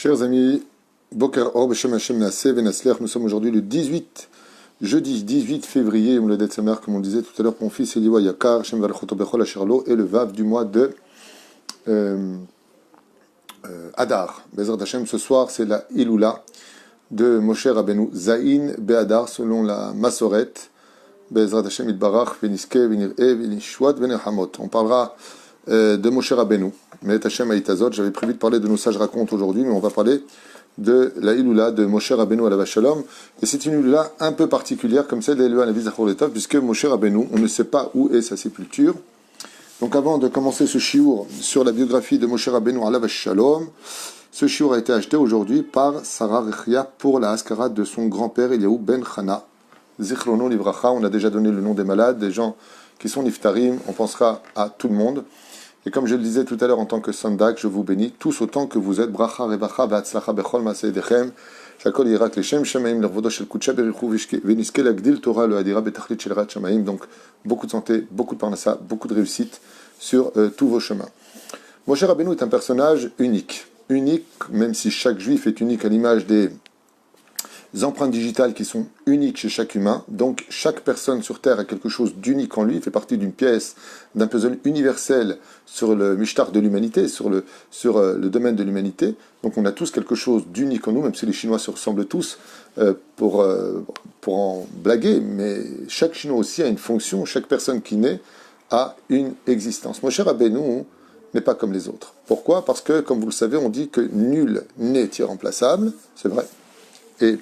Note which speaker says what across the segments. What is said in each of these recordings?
Speaker 1: Chers amis, Boker Or, Beshem Hashem Naaseh Venaslech, nous sommes aujourd'hui le jeudi 18 février, comme on le disait tout à l'heure, mon fils Eliwa Yakar, Hashem Valchoto Bechol Asherlo, et le Vav du mois de Adar. Bezrat Hashem, ce soir, c'est la Iloula de Moshe Rabbeinu, Zain Be'adar, selon la Masoret, Bezrat Hashem Itbarach, Veniske, Venir'e, Venishwat, Venerhamot. On parlera de Moshe Rabbeinu, Me'et Hashem Haïtazot. J'avais prévu de parler de nos sages racontes aujourd'hui, mais on va parler de la Iloula de Moshe Rabbeinu Alav Shalom. Et c'est une Iloula un peu particulière, comme celle d'Eloua Navi Zachor Letov, puisque Moshe Rabbeinu, on ne sait pas où est sa sépulture. Donc avant de commencer ce shiur sur la biographie de Moshe Rabbeinu Alav Shalom, ce shiur a été acheté aujourd'hui par Sarah Rechia pour la Haskara de son grand-père Eliaou Ben Chana. Zichrono Livracha, on a déjà donné le nom des malades, des gens qui sont niftarim, on pensera à tout le monde. Et comme je le disais tout à l'heure en tant que sandak, je vous bénis tous autant que vous êtes. Bracha, revacha, v'atzlacha bechol ma'aseh shakol yirak leshem shamaim l'ervodo shel kudsha berichu v'niske l'agdil Torah le hadira betachlit shel rat shamaim. Donc beaucoup de santé, beaucoup de parnassa, beaucoup de réussite sur tous vos chemins. Moshe Rabbeinu est un personnage unique, même si chaque juif est unique à l'image des empreintes digitales qui sont uniques chez chaque humain. Donc chaque personne sur Terre a quelque chose d'unique en lui, il fait partie d'une pièce, d'un puzzle universel sur le mishtar de l'humanité, sur le domaine de l'humanité. Donc on a tous quelque chose d'unique en nous, même si les Chinois se ressemblent tous pour en blaguer, mais chaque Chinois aussi a une fonction, chaque personne qui naît a une existence. Moshe Rabbeinu n'est pas comme les autres. Pourquoi ? Parce que, comme vous le savez, on dit que nul n'est irremplaçable, c'est vrai. Et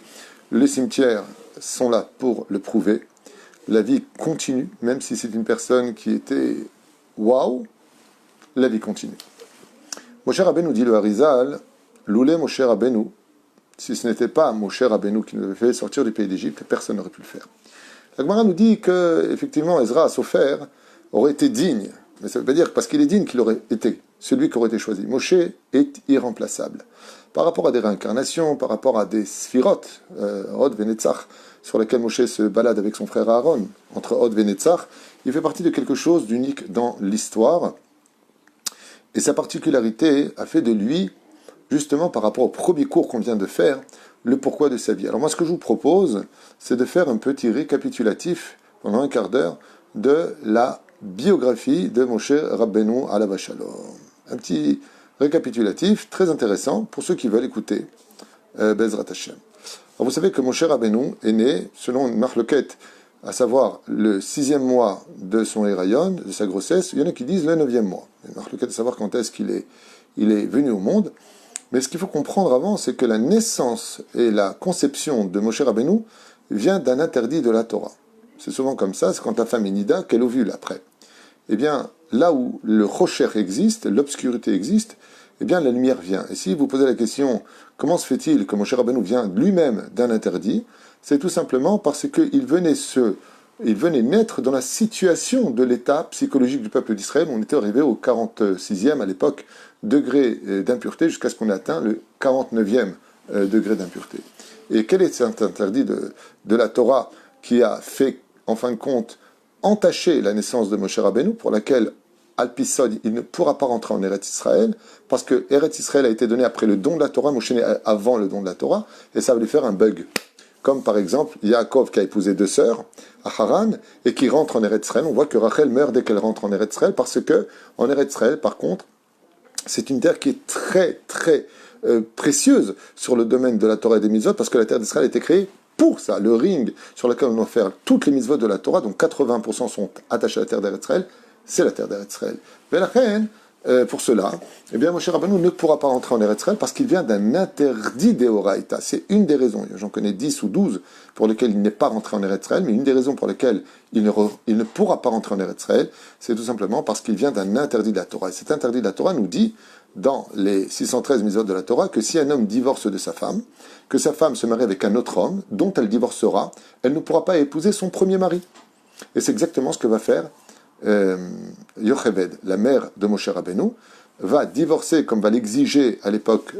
Speaker 1: les cimetières sont là pour le prouver. La vie continue, même si c'est une personne qui était waouh, la vie continue. Moshe Rabbeinu dit le Harizal, Loulé Moshe Rabbeinu, si ce n'était pas Moshe Rabbeinu qui nous avait fait sortir du pays d'Égypte, personne n'aurait pu le faire. La Gemara nous dit que, effectivement, Ezra Sofer aurait été digne, mais ça ne veut pas dire parce qu'il est digne qu'il aurait été celui qui aurait été choisi. Moshe est irremplaçable. Par rapport à des réincarnations, par rapport à des sphirotes, Hod Venetzach, sur lesquels Moshe se balade avec son frère Aaron, entre Hod Venetzach, il fait partie de quelque chose d'unique dans l'histoire. Et sa particularité a fait de lui, justement par rapport au premier cours qu'on vient de faire, le pourquoi de sa vie. Alors moi, ce que je vous propose, c'est de faire un petit récapitulatif, pendant un quart d'heure, de la biographie de Moshe Rabbeinu Alav Shalom. Un petit récapitulatif très intéressant pour ceux qui veulent écouter Bezrat Hashem. Alors vous savez que Moshe Rabbeinu est né, selon une marloquette, à savoir le 6e mois de son Héraïon, de sa grossesse. Il y en a qui disent le 9e mois. Une marloquette à savoir quand est-ce qu'il est venu au monde. Mais ce qu'il faut comprendre avant, c'est que la naissance et la conception de Moshe Rabbeinu vient d'un interdit de la Torah. C'est souvent comme ça, c'est quand ta femme est nida qu'elle ovule après. Eh bien, là où le rocher existe, l'obscurité existe, eh bien, la lumière vient. Et si vous posez la question, comment se fait-il que Moshe Rabbeinu vient lui-même d'un interdit ? C'est tout simplement parce qu'il venait naître dans la situation de l'état psychologique du peuple d'Israël. On était arrivé au 46e, à l'époque, degré d'impureté, jusqu'à ce qu'on ait atteint le 49e degré d'impureté. Et quel est cet interdit de la Torah qui a fait, en fin de compte, entacher la naissance de Moshe Rabbeinu, pour laquelle Al-Pisod, il ne pourra pas rentrer en Eretz Israël, parce que Eretz Israël a été donné après le don de la Torah, Moshe est avant le don de la Torah, et ça va lui faire un bug. Comme par exemple, Yaakov qui a épousé 2 sœurs, à Haran, et qui rentre en Eretz Israël. On voit que Rachel meurt dès qu'elle rentre en Eretz Israël, parce que en Eretz Israël, par contre, c'est une terre qui est très, très précieuse sur le domaine de la Torah et des mitzvot, parce que la terre d'Israël a été créée pour ça, le ring sur lequel on va faire toutes les mitzvot de la Torah, donc 80% sont attachés à la terre d'Eretz Israël, c'est la terre d'Eretz Israël. Mais la reine, pour cela, eh bien, Moshe Rabbeinu ne pourra pas rentrer en Eretz Israël parce qu'il vient d'un interdit d'Eoraïta. C'est une des raisons, j'en connais 10 ou 12 pour lesquelles il n'est pas rentré en Eretz Israël, mais une des raisons pour lesquelles il ne pourra pas rentrer en Eretz Israël, c'est tout simplement parce qu'il vient d'un interdit de la Torah. Et cet interdit de la Torah nous dit, dans les 613 mitzvot de la Torah, que si un homme divorce de sa femme, que sa femme se marie avec un autre homme, dont elle divorcera, elle ne pourra pas épouser son premier mari. Et c'est exactement ce que va faire Yocheved, la mère de Moshe Rabbeinu, va divorcer, comme va l'exiger à l'époque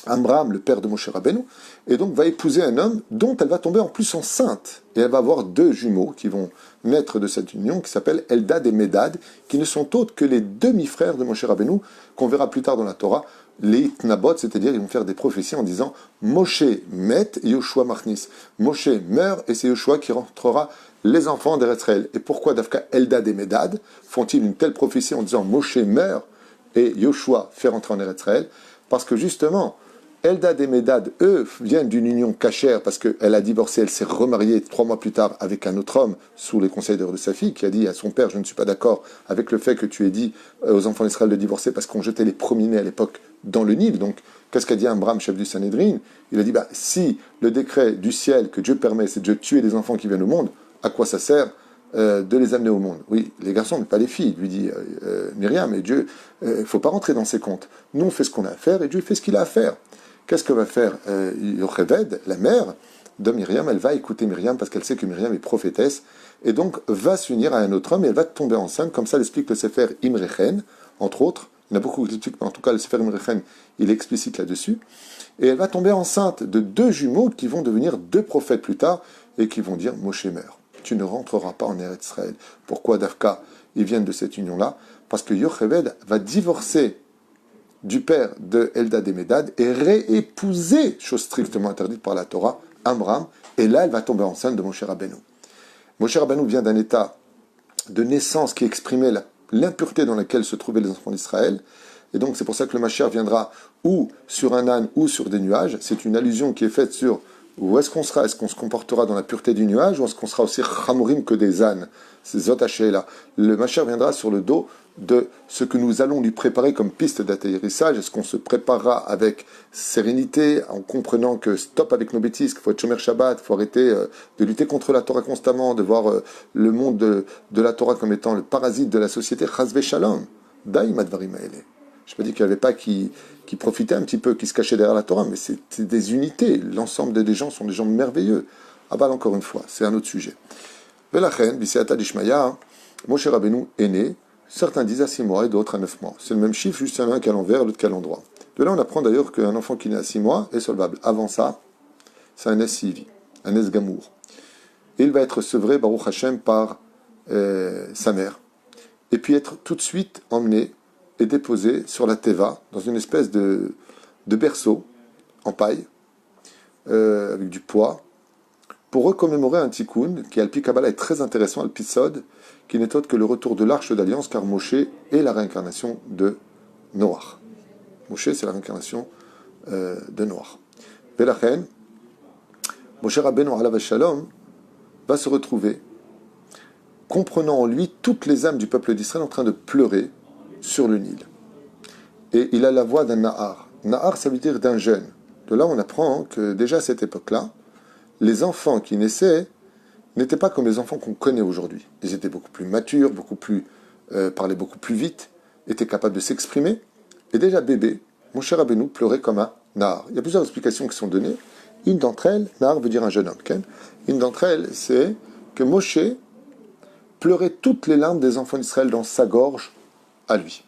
Speaker 1: Amram, le père de Moshe Rabbeinu, et donc va épouser un homme dont elle va tomber en plus enceinte. Et elle va avoir 2 jumeaux qui vont naître de cette union, qui s'appellent Eldad et Medad, qui ne sont autres que les demi-frères de Moshe Rabbeinu, qu'on verra plus tard dans la Torah, les itnabot, c'est-à-dire ils vont faire des prophéties en disant Moshe met et Yoshua machnis. Moshe meurt et c'est Yoshua qui rentrera les enfants d'Eretzraël. Et pourquoi Dafka Eldad et Medad font-ils une telle prophétie en disant Moshe meurt et Yoshua fait rentrer en Eretzraël? Parce que justement, Eldad et Medad, eux, viennent d'une union cachère parce qu'elle a divorcé, elle s'est remariée 3 mois plus tard avec un autre homme sous les conseils de sa fille qui a dit à son père, je ne suis pas d'accord avec le fait que tu aies dit aux enfants d'Israël de divorcer parce qu'on jetait les premiers-nés à l'époque dans le Nil. Donc, qu'est-ce qu'a dit Amram, chef du Sanhédrin? Il a dit, si le décret du ciel que Dieu permet, c'est de tuer les enfants qui viennent au monde, à quoi ça sert de les amener au monde? Oui, les garçons, mais pas les filles, lui dit Myriam, et Dieu, il ne faut pas rentrer dans ses comptes. Nous, on fait ce qu'on a à faire, et Dieu fait ce qu'il a à faire. Qu'est-ce que va faire Yocheved, la mère de Myriam? Elle va écouter Myriam parce qu'elle sait que Myriam est prophétesse, et donc va s'unir à un autre homme, et elle va tomber enceinte, comme ça l'explique le Sefer Imrechen, entre autres. Il y en a beaucoup qui l'expliquent, mais en tout cas, le Sefer Imrechen, il est explicite là-dessus. Et elle va tomber enceinte de 2 jumeaux qui vont devenir 2 prophètes plus tard, et qui vont dire, Moshe meurt. Tu ne rentreras pas en Eretz Israël. Pourquoi Dafka, ils viennent de cette union-là? Parce que Yocheved va divorcer du père de Eldad et Medad et réépouser, chose strictement interdite par la Torah, Amram, et là elle va tomber enceinte de Moshe Rabbeinu. Moshe Rabbeinu vient d'un état de naissance qui exprimait l'impureté dans laquelle se trouvaient les enfants d'Israël, et donc c'est pour ça que le Mashiach viendra ou sur un âne ou sur des nuages. C'est une allusion qui est faite sur où est-ce qu'on sera, est-ce qu'on se comportera dans la pureté du nuage, ou est-ce qu'on sera aussi chamorim que des ânes, ces Zot là. Le Mashiach viendra sur le dos de ce que nous allons lui préparer comme piste d'atterrissage. Est-ce qu'on se préparera avec sérénité, en comprenant que stop avec nos bêtises, qu'il faut être Shomer Shabbat, qu'il faut arrêter de lutter contre la Torah constamment, de voir le monde de la Torah comme étant le parasite de la société, Chas Shalom, Daïm Advarim Haele. Je ne pas dit qu'il n'y avait pas qui profitaient un petit peu, qui se cachaient derrière la Torah, mais c'est des unités. L'ensemble des gens sont des gens merveilleux. Aval, encore une fois, c'est un autre sujet. Velachen, Biseata Dishmaya, Moshe Rabbeinu est né. Certains disent à 6 mois et d'autres à 9 mois. C'est le même chiffre, juste un qui est à l'envers, l'autre qui est à l'endroit. De là, on apprend d'ailleurs qu'un enfant qui naît à 6 mois est solvable. Avant ça, c'est un S-Sivi, un S-Gamour. Et il va être sevré, Baruch Hashem, par sa mère. Et puis être tout de suite emmené et déposé sur la Teva, dans une espèce de berceau en paille, avec du poids, pour recommémorer un tikkun qui, Alpi Kabbalah, est très intéressant, Alpi Sod, qui n'est autre que le retour de l'Arche d'Alliance, car Moshe est la réincarnation de Noach. Moshe, c'est la réincarnation de Noach. Velachen, Moshe Rabbeinu alav shalom va se retrouver, comprenant en lui toutes les âmes du peuple d'Israël en train de pleurer sur le Nil. Et il a la voix d'un Nahar. Nahar, ça veut dire d'un jeune. De là, on apprend que déjà à cette époque-là, les enfants qui naissaient n'étaient pas comme les enfants qu'on connaît aujourd'hui. Ils étaient beaucoup plus matures, parlaient beaucoup plus vite, étaient capables de s'exprimer. Et déjà bébé, Moshe Rabbeinu pleurait comme un Nahar. Il y a plusieurs explications qui sont données. Une d'entre elles, Nahar veut dire un jeune homme. Une d'entre elles, c'est que Moshe pleurait toutes les larmes des enfants d'Israël dans sa gorge à lui.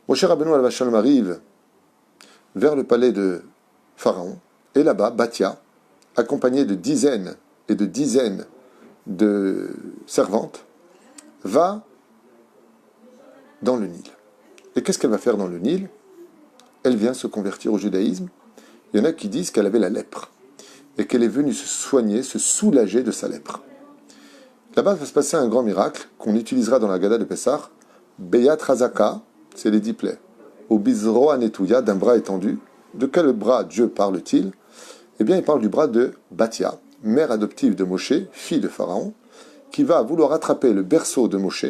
Speaker 1: Moshe Rabbeinu alav shalom arrive vers le palais de Pharaon, et là-bas, Batia, accompagné de dizaines et de dizaines de servantes, va dans le Nil. Et qu'est-ce qu'elle va faire dans le Nil? Elle vient se convertir au judaïsme. Il y en a qui disent qu'elle avait la lèpre, et qu'elle est venue se soigner, se soulager de sa lèpre. Là-bas va se passer un grand miracle qu'on utilisera dans la Gada de Pessah. Beyat Razaka, c'est les 10 plaies. Au Bizro Anetouya, d'un bras étendu. De quel bras Dieu parle-t-il? Eh bien, il parle du bras de Batia, mère adoptive de Moshe, fille de Pharaon, qui va vouloir attraper le berceau de Moshe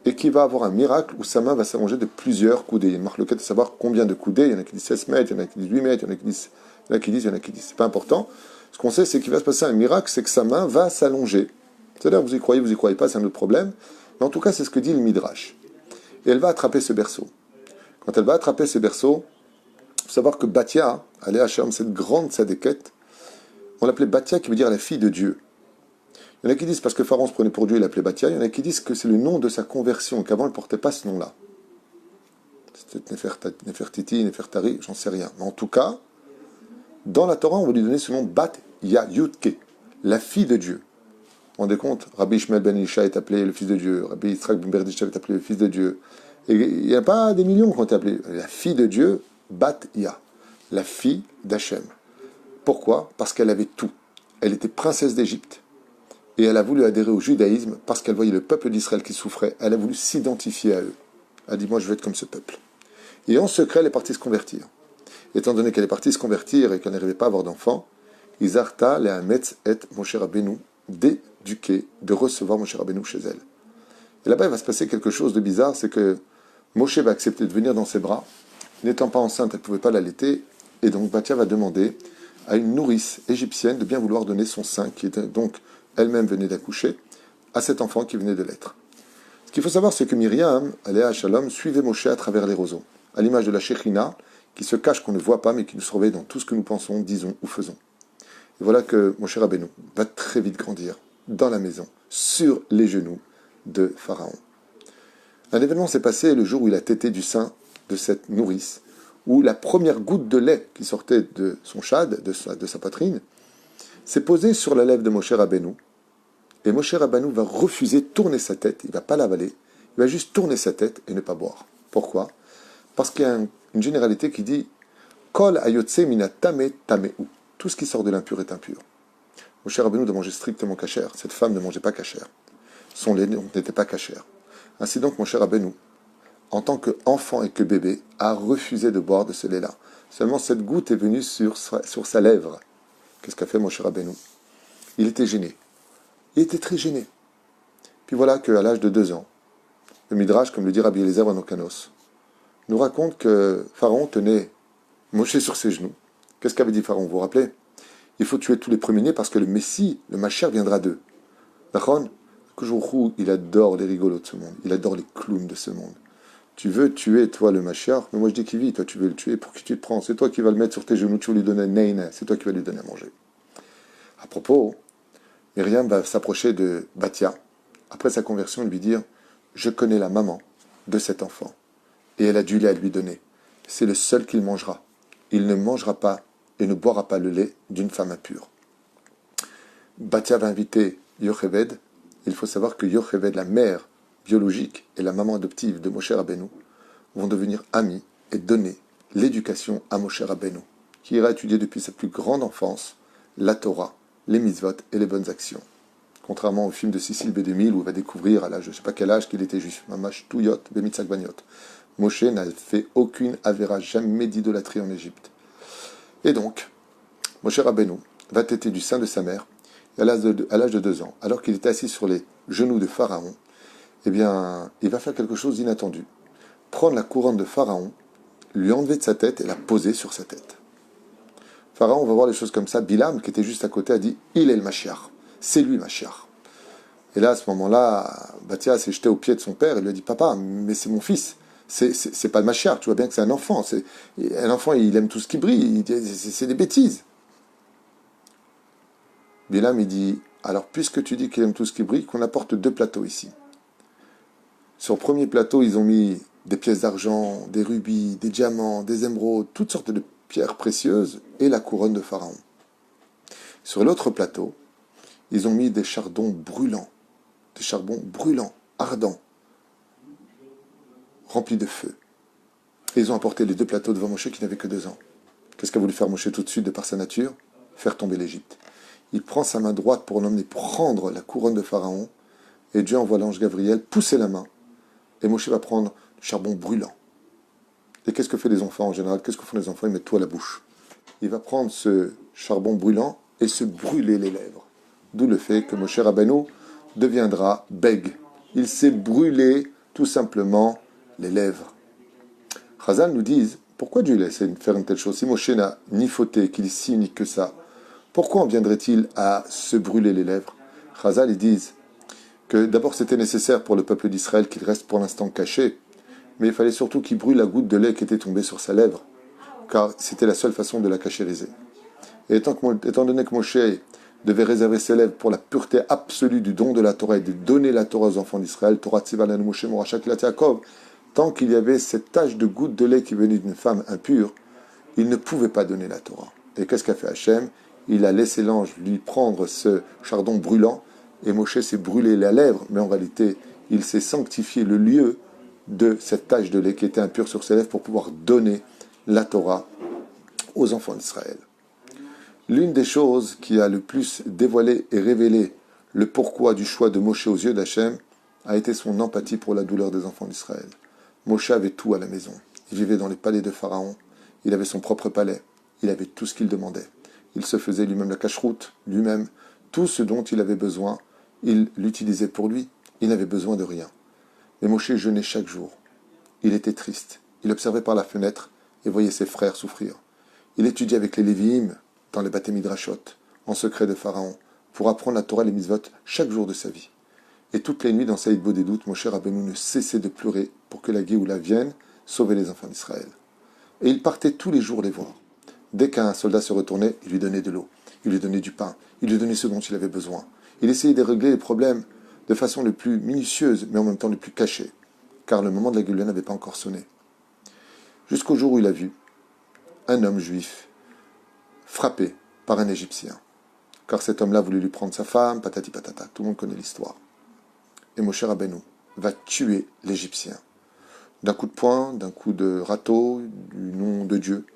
Speaker 1: et qui va avoir un miracle où sa main va s'allonger de plusieurs coudées. Il y a une marque de savoir combien de coudées. Il y en a qui disent 16 mètres, il y en a qui disent 8 mètres, il y en a qui disent, il y en a qui disent. C'est pas important. Ce qu'on sait, c'est qu'il va se passer un miracle, c'est que sa main va s'allonger. C'est-à-dire, vous y croyez pas, c'est un autre problème. Mais en tout cas, c'est ce que dit le Midrash. Et elle va attraper ce berceau. Quand elle va attraper ce berceau, il faut savoir que Batia, Aléa Shalom, cette grande sadéquette, on l'appelait Batia, qui veut dire la fille de Dieu. Il y en a qui disent, parce que Pharaon se prenait pour Dieu, il l'appelait Batia. Il y en a qui disent que c'est le nom de sa conversion, qu'avant elle ne portait pas ce nom-là. C'était Nefertiti, Nefertari, j'en sais rien. Mais en tout cas, dans la Torah, on va lui donner ce nom Bat Yutke, la fille de Dieu. Vous vous rendez compte? Rabbi Ishmael ben Isha est appelé le fils de Dieu, Rabbi Yitzhak ben Berdisha est appelé le fils de Dieu, Et il n'y a pas des millions qui ont été appelés. La fille de Dieu, Bat-Ya, la fille d'Hachem. Pourquoi? Parce qu'elle avait tout. Elle était princesse d'Égypte. Et elle a voulu adhérer au judaïsme parce qu'elle voyait le peuple d'Israël qui souffrait. Elle a voulu s'identifier à eux. Elle a dit, moi je veux être comme ce peuple. Et en secret, elle est partie se convertir. Étant donné qu'elle est partie se convertir et qu'elle n'arrivait pas à avoir d'enfants, Izarta le Hametz et Moshe Rabbeinu d'éduquer, de recevoir Moshe Rabbeinu chez elle. Et là-bas, il va se passer quelque chose de bizarre, c'est que Moshe va accepter de venir dans ses bras. N'étant pas enceinte, elle ne pouvait pas l'allaiter. Et donc, Batia va demander à une nourrice égyptienne de bien vouloir donner son sein, qui était donc elle-même venait d'accoucher, à cet enfant qui venait de l'être. Ce qu'il faut savoir, c'est que Myriam, Aléa Shalom, suivait Moshe à travers les roseaux, à l'image de la Shekhinah, qui se cache, qu'on ne voit pas, mais qui nous surveille dans tout ce que nous pensons, disons ou faisons. Et voilà que Moshe Rabbeinu va très vite grandir dans la maison, sur les genoux de Pharaon. Un événement s'est passé le jour où il a tété du sein de cette nourrice, où la première goutte de lait qui sortait de son chad, de sa poitrine, s'est posée sur la lèvre de Moshe Rabbeinu. Et Moshe Rabbeinu va refuser de tourner sa tête, il ne va pas l'avaler, il va juste tourner sa tête et ne pas boire. Pourquoi? Parce qu'il y a une généralité qui dit Kol ayotse mina tame tameu. Tout ce qui sort de l'impur est impur. Moshe Rabbeinu de manger strictement cachère. Cette femme ne mangeait pas cachère. Son lait n'était pas cachère. Ainsi donc, Moshe Rabbeinu, en tant qu'enfant et que bébé, a refusé de boire de ce lait-là. Seulement cette goutte est venue sur sa lèvre. Qu'est-ce qu'a fait Moshe Rabbeinu? Il était gêné. Il était très gêné. Puis voilà qu'à l'âge de 2 ans, le Midrash, comme le dit Rabbi Eliezer Ben Okanos, nous raconte que Pharaon tenait Moshe sur ses genoux. Qu'est-ce qu'avait dit Pharaon? Vous vous rappelez? Il faut tuer tous les premiers-nés parce que le Messie, le Mashiach, viendra d'eux. D'accord? Koujourou, il adore les rigolos de ce monde. Il adore les clowns de ce monde. Tu veux tuer, toi, le Mashiach, mais moi je dis qu'il vit, toi tu veux le tuer, pour qui tu te prends? C'est toi qui vas le mettre sur tes genoux, tu veux lui donner un neine, c'est toi qui vas lui donner à manger. À propos, Myriam va s'approcher de Batia, après sa conversion, et lui dire « Je connais la maman de cet enfant, et elle a du lait à lui donner. C'est le seul qu'il mangera. Il ne mangera pas et ne boira pas le lait d'une femme impure. » Batia va inviter Yocheved. Il faut savoir que Yocheved, la mère biologique et la maman adoptive de Moshe Rabbeinu, vont devenir amies et donner l'éducation à Moshe Rabbeinu, qui ira étudier depuis sa plus grande enfance la Torah, les mitzvot et les bonnes actions. Contrairement au film de Cécile B2000 où il va découvrir à l'âge, je ne sais pas quel âge, qu'il était juif. Mamash Touyot, Bemitzak Banyot. Moshe n'a fait aucune avéra, jamais d'idolâtrie en Égypte. Et donc, Moshe Rabbeinu va téter du sein de sa mère, et à l'âge de 2 ans, alors qu'il était assis sur les genoux de Pharaon, eh bien, il va faire quelque chose d'inattendu. Prendre la couronne de Pharaon, lui enlever de sa tête et la poser sur sa tête. Pharaon, on va voir les choses comme ça. Bilam, qui était juste à côté, a dit « Il est le Mashiach. C'est lui, Mashiach. » Et là, à ce moment-là, Batia s'est jeté aux pieds de son père et lui a dit « Papa, mais c'est mon fils. C'est pas le Mashiach. Tu vois bien que c'est un enfant. Un enfant, il aime tout ce qui brille. C'est des bêtises. » Bilam, il dit « Alors, puisque tu dis qu'il aime tout ce qui brille, qu'on apporte 2 plateaux ici. » Sur le premier plateau, ils ont mis des pièces d'argent, des rubis, des diamants, des émeraudes, toutes sortes de pierres précieuses et la couronne de Pharaon. Sur l'autre plateau, ils ont mis des charbons brûlants, ardents, remplis de feu. Et ils ont apporté les 2 plateaux devant Moshe qui n'avait que 2 ans. Qu'est-ce qu'a voulu faire Moshe tout de suite de par sa nature? Faire tomber l'Égypte. Il prend sa main droite pour l'emmener prendre la couronne de Pharaon, et Dieu envoie l'ange Gabriel pousser la main, et Moshe va prendre du charbon brûlant. Et qu'est-ce que font les enfants en général? Qu'est-ce que font les enfants? Ils mettent tout à la bouche. Il va prendre ce charbon brûlant et se brûler les lèvres. D'où le fait que Moshe Rabbeinu deviendra bègue. Il s'est brûlé tout simplement les lèvres. Chazal nous disent, pourquoi Dieu laisse faire une telle chose? Si Moshe n'a ni fauté, qu'il est si unique que ça, pourquoi en viendrait-il à se brûler les lèvres? Chazal, ils disent que d'abord c'était nécessaire pour le peuple d'Israël qu'il reste pour l'instant caché, mais il fallait surtout qu'il brûle la goutte de lait qui était tombée sur sa lèvre, car c'était la seule façon de la cachériser. Et étant donné que Moshe devait réserver ses lèvres pour la pureté absolue du don de la Torah et de donner la Torah aux enfants d'Israël, Torah Tzivalan Moshe Morachak Yaakov, tant qu'il y avait cette tache de goutte de lait qui venait d'une femme impure, il ne pouvait pas donner la Torah. Et qu'est-ce qu'a fait Hachem? Il a laissé l'ange lui prendre ce chardon brûlant, et Moshe s'est brûlé la lèvre, mais en réalité, il s'est sanctifié le lieu de cette tache de lait qui était impure sur ses lèvres pour pouvoir donner la Torah aux enfants d'Israël. L'une des choses qui a le plus dévoilé et révélé le pourquoi du choix de Moshe aux yeux d'Hachem a été son empathie pour la douleur des enfants d'Israël. Moshe avait tout à la maison. Il vivait dans les palais de Pharaon. Il avait son propre palais. Il avait tout ce qu'il demandait. Il se faisait lui-même la cacheroute, lui-même. Tout ce dont il avait besoin, il l'utilisait pour lui. Il n'avait besoin de rien. Mais Moshe jeûnait chaque jour. Il était triste. Il observait par la fenêtre et voyait ses frères souffrir. Il étudiait avec les Lévi'im dans les Bate Midrashot, en secret de Pharaon, pour apprendre la Torah et les mitzvot chaque jour de sa vie. Et toutes les nuits dans Saïd Bodédout, Moshe Rabbeinu ne cessait de pleurer pour que la Géoula vienne sauver les enfants d'Israël. Et il partait tous les jours les voir. Dès qu'un soldat se retournait, il lui donnait de l'eau, il lui donnait du pain, il lui donnait ce dont il avait besoin. Il essayait de régler les problèmes de façon le plus minutieuse, mais en même temps le plus cachée, car le moment de la Géoula n'avait pas encore sonné. Jusqu'au jour où il a vu un homme juif frappé par un Égyptien, car cet homme-là voulait lui prendre sa femme, patati patata, tout le monde connaît l'histoire. Et Moshe Rabbeinu va tuer l'Égyptien. D'un coup de poing, d'un coup de râteau, du nom de Dieu.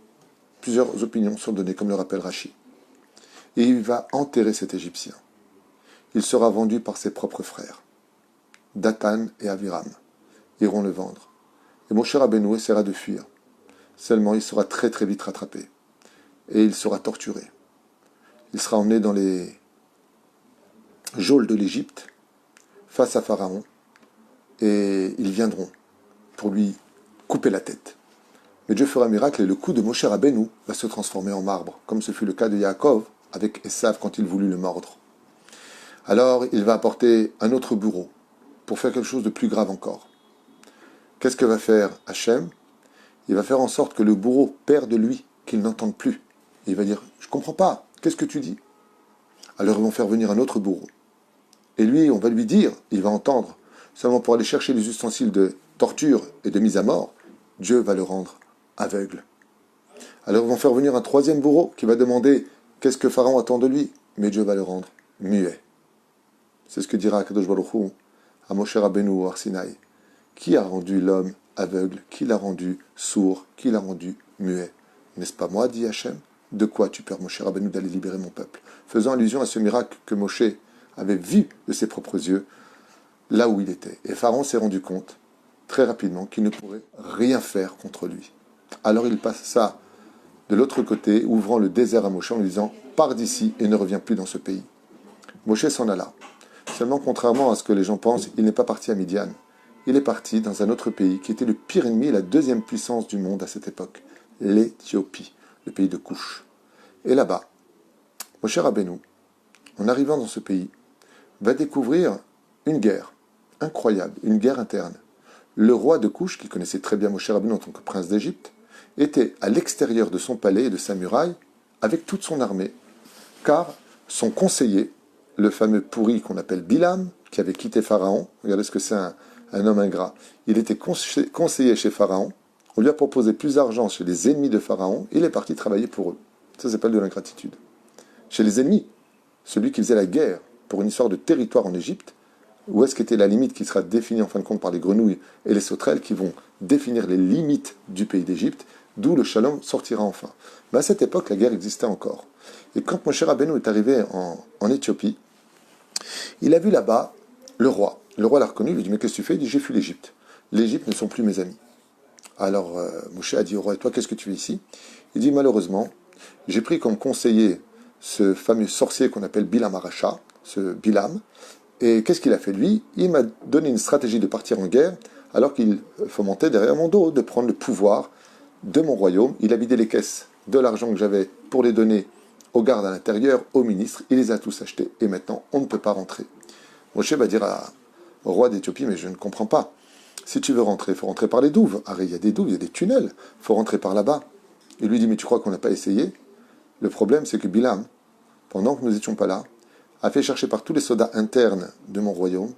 Speaker 1: Plusieurs opinions sont données, comme le rappelle Rashi. Et il va enterrer cet Égyptien. Il sera vendu par ses propres frères. Dathan et Aviram iront le vendre. Et Moshe Rabbeinu essaiera de fuir. Seulement, il sera très très vite rattrapé. Et il sera torturé. Il sera emmené dans les geôles de l'Égypte, face à Pharaon, et ils viendront pour lui couper la tête. Mais Dieu fera un miracle et le cou de Moshe Rabbeinu va se transformer en marbre, comme ce fut le cas de Yaakov avec Esav quand il voulut le mordre. Alors il va apporter un autre bourreau pour faire quelque chose de plus grave encore. Qu'est-ce que va faire Hachem? Il va faire en sorte que le bourreau perde lui, qu'il n'entende plus. Et il va dire, je ne comprends pas, qu'est-ce que tu dis? Alors ils vont faire venir un autre bourreau. Et lui, on va lui dire, il va entendre, seulement pour aller chercher les ustensiles de torture et de mise à mort, Dieu va le rendre aveugle. Alors ils vont faire venir un troisième bourreau qui va demander qu'est-ce que Pharaon attend de lui, mais Dieu va le rendre muet. C'est ce que dira Akadosh Baruch Hu à Moshe Rabbeinu au Har Sinaï. Qui a rendu l'homme aveugle? Qui l'a rendu sourd? Qui l'a rendu muet? N'est-ce pas moi, dit Hachem? De quoi tu perds, Moshe Rabbeinu, d'aller libérer mon peuple? Faisant allusion à ce miracle que Moshe avait vu de ses propres yeux, là où il était. Et Pharaon s'est rendu compte, très rapidement, qu'il ne pourrait rien faire contre lui. Alors il passa de l'autre côté, ouvrant le désert à Moshe en lui disant « Pars d'ici et ne reviens plus dans ce pays ». Moshe s'en alla. Seulement, contrairement à ce que les gens pensent, il n'est pas parti à Midian. Il est parti dans un autre pays qui était le pire ennemi et la deuxième puissance du monde à cette époque, l'Éthiopie, le pays de Couche. Et là-bas, Moshe Rabbeinu, en arrivant dans ce pays, va découvrir une guerre incroyable, une guerre interne. Le roi de Couche, qui connaissait très bien Moshe Rabbeinu en tant que prince d'Égypte, était à l'extérieur de son palais et de sa muraille avec toute son armée, car son conseiller, le fameux pourri qu'on appelle Bilam, qui avait quitté Pharaon, regardez ce que c'est un homme ingrat, il était conseiller chez Pharaon, on lui a proposé plus d'argent chez les ennemis de Pharaon, il est parti travailler pour eux. Ça s'appelle de l'ingratitude. Chez les ennemis, celui qui faisait la guerre pour une histoire de territoire en Égypte, où est-ce qu'était la limite qui sera définie en fin de compte par les grenouilles et les sauterelles qui vont définir les limites du pays d'Égypte, d'où le shalom sortira enfin. Mais à cette époque, la guerre existait encore. Et quand Moshe Rabbeinu est arrivé en Éthiopie, il a vu là-bas le roi. Le roi l'a reconnu, il lui dit « Mais qu'est-ce que tu fais ?» Il dit « J'ai fui l'Égypte. L'Égypte ne sont plus mes amis. » Alors Moshe a dit au roi « Et toi, qu'est-ce que tu fais ici ?» Il dit « Malheureusement, j'ai pris comme conseiller ce fameux sorcier qu'on appelle Bilam Aracha, ce Bilam. Et qu'est-ce qu'il a fait lui? Il m'a donné une stratégie de partir en guerre, alors qu'il fomentait derrière mon dos de prendre le pouvoir de mon royaume. Il a vidé les caisses de l'argent que j'avais pour les donner aux gardes à l'intérieur, aux ministres. Il les a tous achetés et maintenant on ne peut pas rentrer. Moshe va dire au roi d'Éthiopie, mais je ne comprends pas. Si tu veux rentrer, il faut rentrer par les douves. Ah, il y a des douves, il y a des tunnels. Il faut rentrer par là-bas. Il lui dit, mais tu crois qu'on n'a pas essayé? Le problème, c'est que Bilam, pendant que nous n'étions pas là, a fait chercher par tous les soldats internes de mon royaume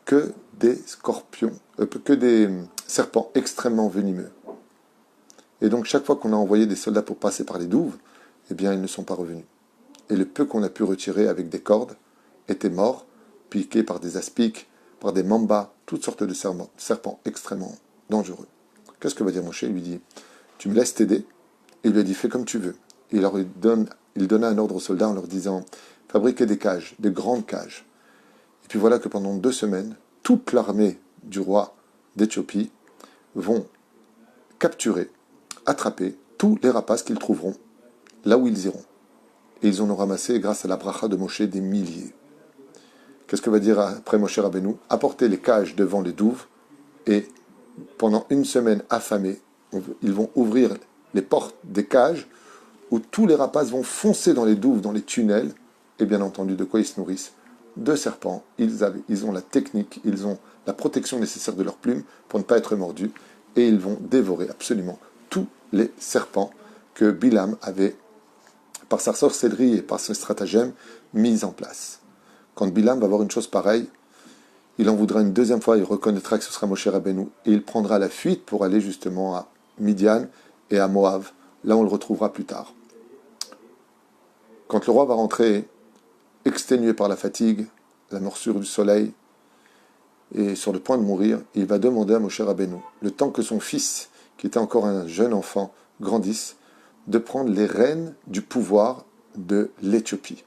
Speaker 1: que des scorpions, que des serpents extrêmement venimeux. Et donc, chaque fois qu'on a envoyé des soldats pour passer par les douves, eh bien, ils ne sont pas revenus. Et le peu qu'on a pu retirer avec des cordes était mort, piqué par des aspics, par des mambas toutes sortes de serpents extrêmement dangereux. Qu'est-ce que va dire Moshe? Il lui dit, tu me laisses t'aider? Il lui a dit, fais comme tu veux. Il donna un ordre aux soldats en leur disant, fabriquez des cages, de grandes cages. Et puis voilà que pendant 2 semaines, toute l'armée du roi d'Éthiopie vont capturer, attraper tous les rapaces qu'ils trouveront là où ils iront. Et ils en ont ramassé, grâce à la bracha de Moshe, des milliers. Qu'est-ce que va dire après Moshe Rabbeinu? Apporter les cages devant les douves, et pendant 1 semaine affamés, ils vont ouvrir les portes des cages, où tous les rapaces vont foncer dans les douves, dans les tunnels, et bien entendu, de quoi ils se nourrissent? De serpents. Ils ont la technique, ils ont la protection nécessaire de leurs plumes pour ne pas être mordus, et ils vont dévorer absolument tous les serpents que Bilam avait, par sa sorcellerie et par son stratagème, mis en place. Quand Bilam va voir une chose pareille, il en voudra une 2e fois, il reconnaîtra que ce sera Moshe Rabbeinu, et il prendra la fuite pour aller justement à Midian et à Moab. Là, on le retrouvera plus tard. Quand le roi va rentrer, exténué par la fatigue, la morsure du soleil, et sur le point de mourir, il va demander à Moshe Rabbeinu, le temps que son fils, qui était encore un jeune enfant, grandisse, de prendre les rênes du pouvoir de l'Éthiopie.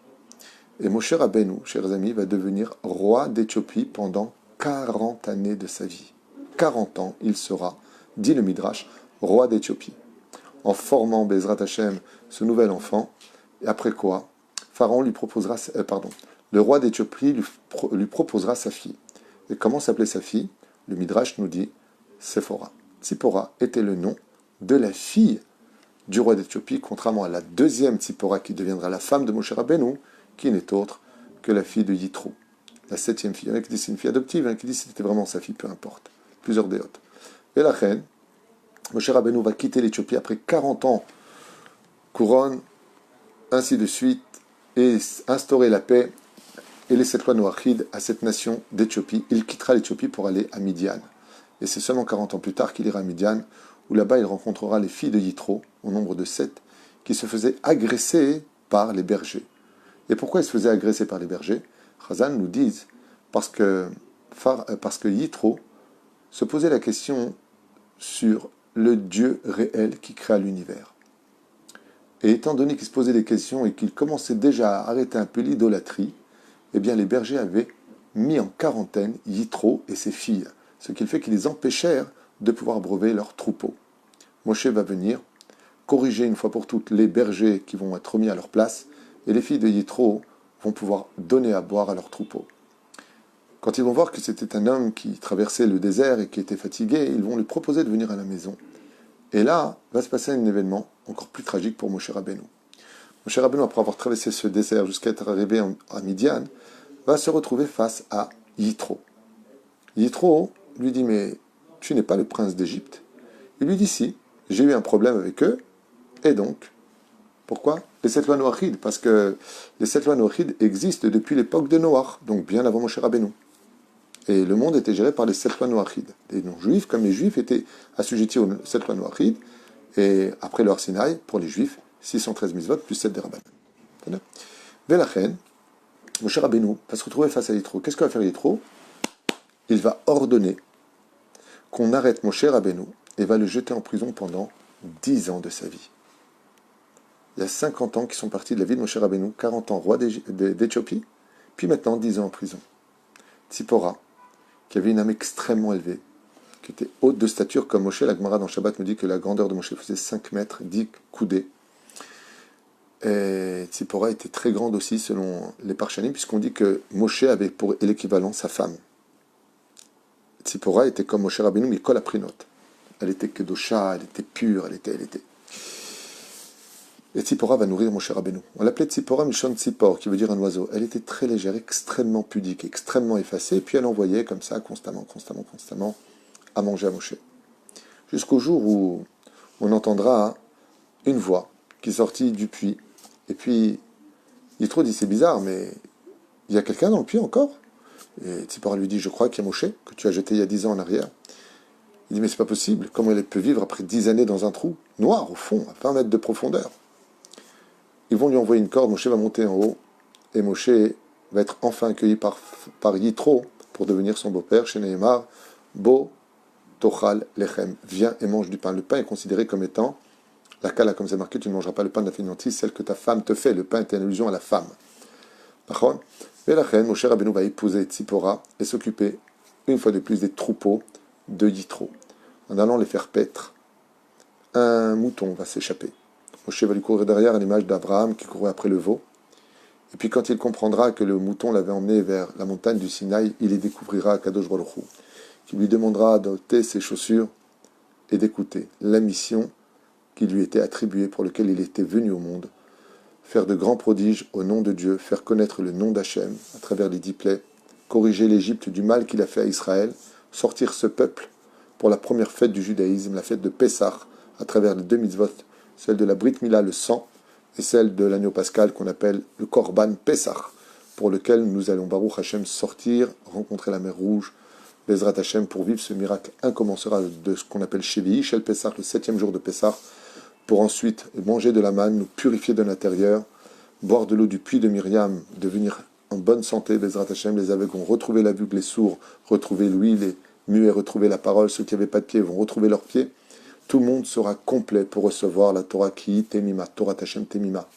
Speaker 1: Et Moshe Rabbeinu, chers amis, va devenir roi d'Éthiopie pendant 40 années de sa vie. 40 ans, il sera, dit le Midrash, roi d'Éthiopie. En formant Bezrat Hashem, ce nouvel enfant, et après quoi, Pharaon lui proposera, le roi d'Éthiopie lui proposera sa fille. Et comment s'appelait sa fille? Le Midrash nous dit Séphora. Tzipora était le nom de la fille du roi d'Éthiopie, contrairement à la 2e Tzipora qui deviendra la femme de Moshe Rabbeinu, qui n'est autre que la fille de Yitro, la 7e fille. Il y en a qui disent c'est une fille adoptive, il y en a qui disent c'était vraiment sa fille, peu importe. Plusieurs déotes. Et la reine, Moshe Rabbeinu va quitter l'Éthiopie après 40 ans, couronne, ainsi de suite, et instaurer la paix et les 7 lois noachides à cette nation d'Éthiopie. Il quittera l'Éthiopie pour aller à Midian. Et c'est seulement 40 ans plus tard qu'il ira à Midian, où là-bas il rencontrera les filles de Yitro, au nombre de 7, qui se faisaient agresser par les bergers. Et pourquoi ils se faisaient agresser par les bergers? Chazal nous dit parce que Yitro se posait la question sur le Dieu réel qui créa l'univers. Et étant donné qu'il se posait des questions et qu'il commençait déjà à arrêter un peu l'idolâtrie, eh bien les bergers avaient mis en quarantaine Yitro et ses filles, ce qui fait qu'ils les empêchèrent de pouvoir abreuver leurs troupeaux. Moshe va venir corriger une fois pour toutes les bergers qui vont être remis à leur place, et les filles de Yitro vont pouvoir donner à boire à leurs troupeaux. Quand ils vont voir que c'était un homme qui traversait le désert et qui était fatigué, ils vont lui proposer de venir à la maison. Et là, va se passer un événement encore plus tragique pour Moshe Rabbeinu. Moshe Rabbeinu, après avoir traversé ce désert jusqu'à être arrivé à Midian, va se retrouver face à Yitro. Yitro lui dit, mais tu n'es pas le prince d'Égypte? Il lui dit, si, j'ai eu un problème avec eux, et donc, pourquoi? Les 7 lois noachides, parce que les 7 lois noachides existent depuis l'époque de Noach, donc bien avant Moshe Rabbeinu. Et le monde était géré par les 7 lois noachides. Les non-juifs, comme les juifs, étaient assujettis aux 7 lois noachides, et après le Har Sinaï, pour les juifs, 613 mitzvot plus 7 des rabbins. Velachen, Moshe Rabbeinu va se retrouver face à Yitro. Qu'est-ce que va faire Yitro? Il va ordonner qu'on arrête Moshe Rabbeinu et va le jeter en prison pendant 10 ans de sa vie. Il y a 50 ans qui sont partis de la vie de Moshe Rabbeinu, 40 ans roi d'Éthiopie, puis maintenant 10 ans en prison. Tzipora, qui avait une âme extrêmement élevée, qui était haute de stature comme Moshe, la Gemara dans Shabbat nous dit que la grandeur de Moshe faisait 5 mètres, 10 coudées. Et Tzipora était très grande aussi selon les Parshanim, puisqu'on dit que Moshe avait pour l'équivalent sa femme. Tzipora était comme Moshe Rabbeinu, mais kol aprinot. Elle était kedosha, elle était pure, elle était. Et Tzipora va nourrir Moshe Rabbeinu. On l'appelait Tzipora Mishon Tzipor, qui veut dire un oiseau. Elle était très légère, extrêmement pudique, extrêmement effacée, et puis elle envoyait comme ça, constamment, à manger à Moshe. Jusqu'au jour où on entendra une voix qui sortit du puits, et puis Yitro dit, c'est bizarre, mais il y a quelqu'un dans le puits encore? Et Tzipora lui dit, je crois qu'il y a Moshe, que tu as jeté il y a 10 ans en arrière. Il dit, mais c'est pas possible, comment elle peut vivre après 10 années dans un trou noir, au fond, à 20 mètres de profondeur? Ils vont lui envoyer une corde, Moshe va monter en haut, et Moshe va être enfin accueilli par Yitro pour devenir son beau-père. Chez Nehemar, Bo Tochal Lechem, viens et mange du pain. Le pain est considéré comme étant, la kala, comme c'est marqué, tu ne mangeras pas le pain de la fainéantise, celle que ta femme te fait. Le pain est une allusion à la femme. Et la reine, Moshe Rabbeinu va épouser Tzipora et s'occuper une fois de plus des troupeaux de Yitro. En allant les faire paître, un mouton va s'échapper. Moshe va lui courir derrière à l'image d'Abraham qui courait après le veau. Et puis quand il comprendra que le mouton l'avait emmené vers la montagne du Sinaï, il y découvrira Kadosh Baruch Hu, qui lui demandera d'ôter ses chaussures et d'écouter la mission qui lui était attribuée, pour laquelle il était venu au monde, faire de grands prodiges au nom de Dieu, faire connaître le nom d'Hachem à travers les 10 plaies, corriger l'Égypte du mal qu'il a fait à Israël, sortir ce peuple pour la première fête du judaïsme, la fête de Pessah, à travers les 2 mitzvot, celle de la Brit Mila, le sang, et celle de l'agneau pascal qu'on appelle le Korban Pessah, pour lequel nous allons, Baruch Hashem, sortir, rencontrer la mer Rouge, Bezrat Hashem, pour vivre ce miracle incommensurable de ce qu'on appelle Shevi'i, Shel Pessah, le 7e jour de Pessah, pour ensuite manger de la manne, nous purifier de l'intérieur, boire de l'eau du puits de Myriam, devenir en bonne santé, Bezrat Hashem, les aveugles vont retrouver la vue, les sourds, retrouver l'ouïe, les muets, retrouver la parole, ceux qui n'avaient pas de pieds vont retrouver leurs pieds. Tout le monde sera complet pour recevoir la Torah qui Temima, Torah Hashem Temima.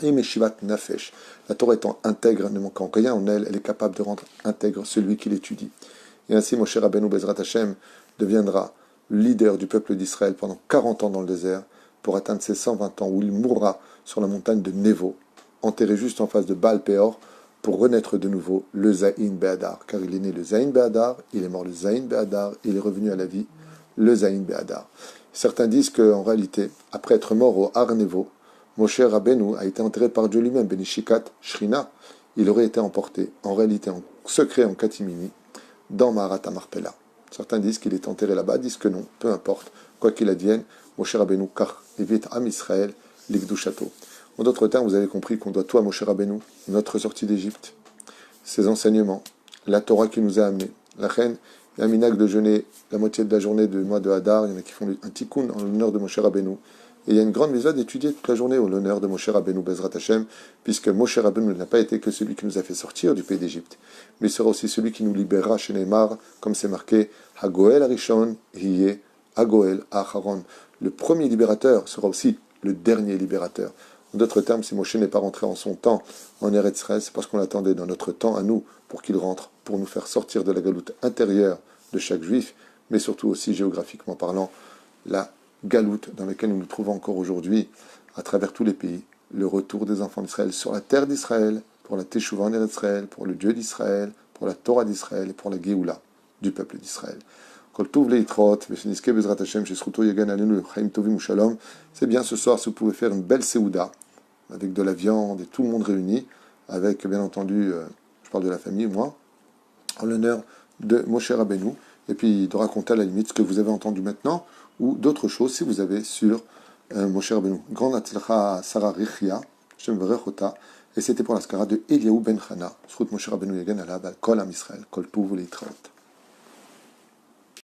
Speaker 1: Et Meshivat Nafesh, la Torah étant intègre, ne manquant rien en elle, elle est capable de rendre intègre celui qui l'étudie. Et ainsi, Moshe Rabbeinu Bezrat Hashem deviendra leader du peuple d'Israël pendant 40 ans dans le désert, pour atteindre ses 120 ans, où il mourra sur la montagne de Nevo, enterré juste en face de Baal Péor, pour renaître de nouveau le Zayin Be'adar. Car il est né le Zayin Be'adar, il est mort le Zayin Be'adar, il est revenu à la vie le Zayin Be'adar. Certains disent qu'en réalité, après être mort au Har Nevo, Moshe Rabbeinu a été enterré par Dieu lui-même, Benishikat Shrina, il aurait été emporté, en réalité en secret en catimini, dans Maharat Marpella. Certains disent qu'il est enterré là-bas, disent que non, peu importe, quoi qu'il advienne, Moshe Rabbeinu, car évite Am Israël, l'Ikdushato. En d'autres termes, vous avez compris qu'on doit tout à Moshe Rabbeinu, notre sortie d'Égypte, ses enseignements, la Torah qui nous a amenés. La reine, il y a un minag de jeûner la moitié de la journée du mois de Hadar, il y en a qui font un tikkun en l'honneur de Moshe Rabbeinu. Et il y a une grande mitzvah d'étudier toute la journée en l'honneur de Moshe Rabbeinu, Bezrat Hashem, puisque Moshe Rabbeinu n'a pas été que celui qui nous a fait sortir du pays d'Égypte, mais il sera aussi celui qui nous libérera chez Neymar, comme c'est marqué, Hagoel Arishon, Hiye, Hagoel Acharon. Le premier libérateur sera aussi le dernier libérateur. En d'autres termes, si Moshe n'est pas rentré en son temps en Eretz Israël, c'est parce qu'on l'attendait dans notre temps à nous, pour qu'il rentre, pour nous faire sortir de la galoute intérieure de chaque juif, mais surtout aussi géographiquement parlant, la galoute dans laquelle nous nous trouvons encore aujourd'hui, à travers tous les pays, le retour des enfants d'Israël sur la terre d'Israël, pour la Teshuvah en Eretz Israël, pour le Dieu d'Israël, pour la Torah d'Israël et pour la Géoula du peuple d'Israël. C'est bien ce soir si vous pouvez faire une belle Seouda, avec de la viande et tout le monde réuni, avec bien entendu, je parle de la famille, moi, en l'honneur de Moshe Rabbeinu, et puis de raconter à la limite ce que vous avez entendu maintenant, ou d'autres choses si vous avez sur Moshe Rabbeinu. Grand Atzlacha Sarah Richia, Shem Verechota, et c'était pour la skara de Eliaou Ben Chana, Srout Moshe Rabbeinu Yagan Alab, Kol Am Israël, Kol Tuv Leitraot.